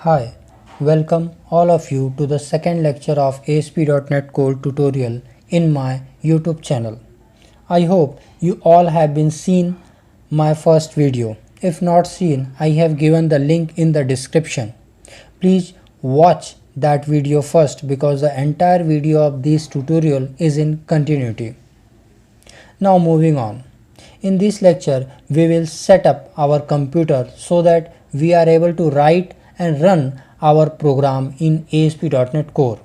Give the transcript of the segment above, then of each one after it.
Hi, welcome all of you to the second lecture of ASP.NET Core tutorial in my YouTube channel. I hope you all have been seen my first video. If not seen, I have given the link in the description. Please watch that video first because the entire video of this tutorial is in continuity. Now moving on. In this lecture, we will set up our computer so that we are able to write and run our program in ASP.NET Core.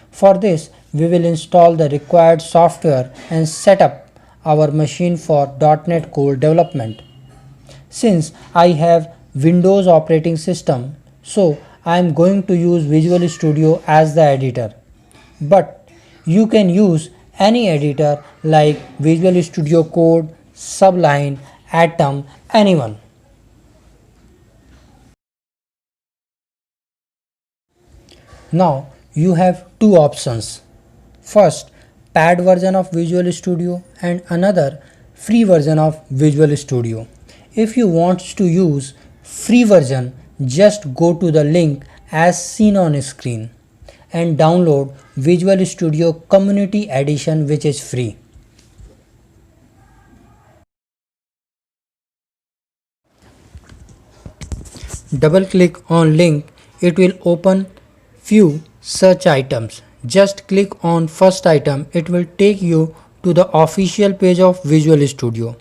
For this, we will install the required software and set up our machine for .NET Core development. Since I have Windows operating system, so I am going to use Visual Studio as the editor. But you can use any editor like Visual Studio Code, Sublime, Atom, anyone. Now you have two options. First, paid version of Visual Studio and another free version of Visual Studio. If you want to use free version, just go to the link as seen on screen and download Visual Studio Community Edition, which is free. Double click on link, it will open few search items. Just click on first item, it will take you to the official page of Visual Studio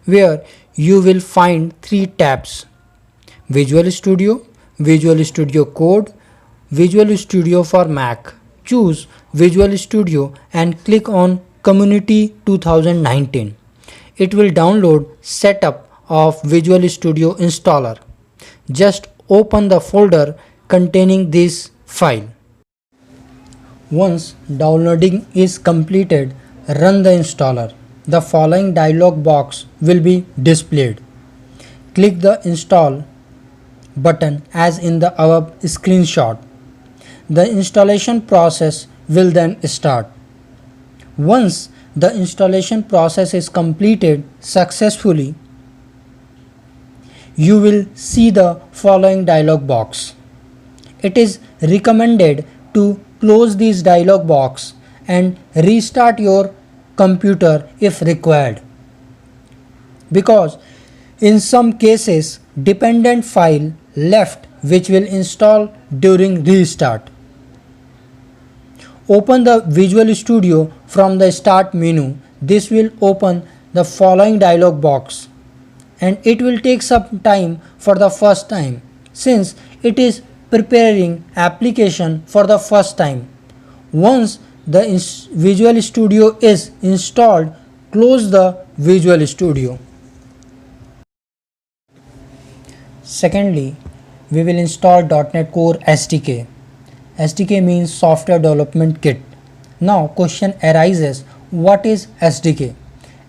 where you will find three tabs: Visual Studio, Visual Studio Code, Visual Studio for Mac. Choose Visual Studio and click on Community 2019. It will download setup of Visual Studio installer. Just open the folder containing this file. Once downloading is completed, run the installer. The following dialog box will be displayed. Click the install button as in the above screenshot. The installation process will then start. Once the installation process is completed successfully, you will see the following dialog box. It is recommended to close this dialog box and restart your computer if required, because in some cases dependent file left which will install during restart. Open the Visual Studio from the start menu. This will open the following dialog box and it will take some time for the first time since it is preparing application for the first time. Once the Visual Studio is installed, close the Visual Studio. Secondly, we will install .NET Core SDK. SDK means Software Development Kit. Now question arises, what is SDK?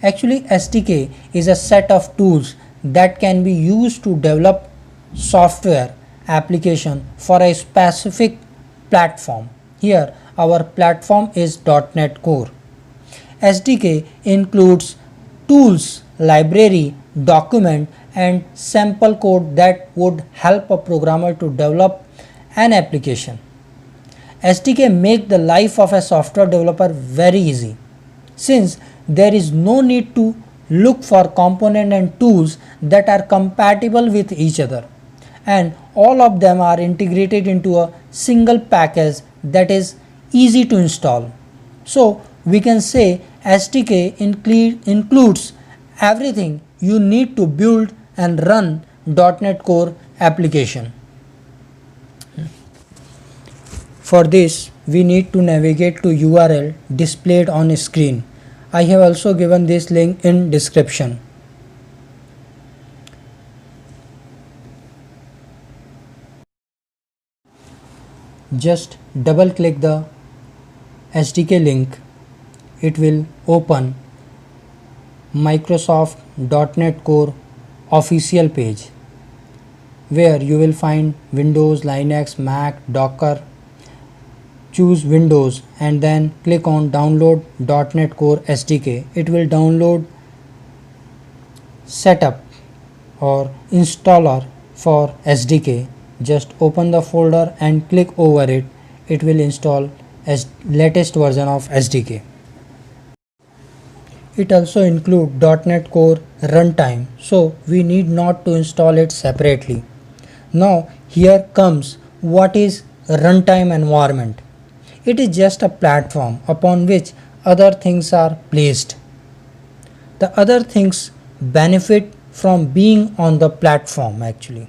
Actually, SDK is a set of tools that can be used to develop software application for a specific platform. Here our platform is .NET Core. SDK includes tools, library, document and sample code that would help a programmer to develop an application. SDK make the life of a software developer very easy since there is no need to look for components and tools that are compatible with each other, and all of them are integrated into a single package that is easy to install. So we can say SDK includes everything you need to build and run .NET Core application. For this, we need to navigate to URL displayed on screen. I have also given this link in description. Just double click the SDK link. It will open Microsoft.NET Core official page where you will find Windows, Linux, Mac, Docker. Choose Windows and then click on download .NET Core SDK. It will download setup or installer for SDK. Just open the folder and click over it. It will install as latest version of SDK. It also includes .NET Core runtime, so we need not to install it separately. Now here comes what is runtime environment. It is just a platform upon which other things are placed. The other things benefit from being on the platform actually.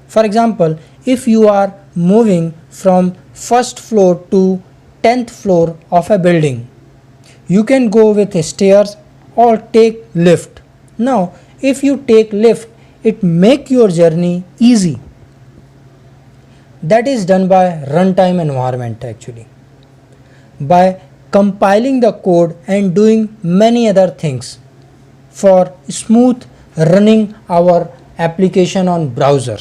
For example, if you are moving from first floor to 10th floor of a building, you can go with stairs or take lift. Now if you take lift, it make your journey easy. That is done by runtime environment actually. By compiling the code and doing many other things for smooth running our application on browser.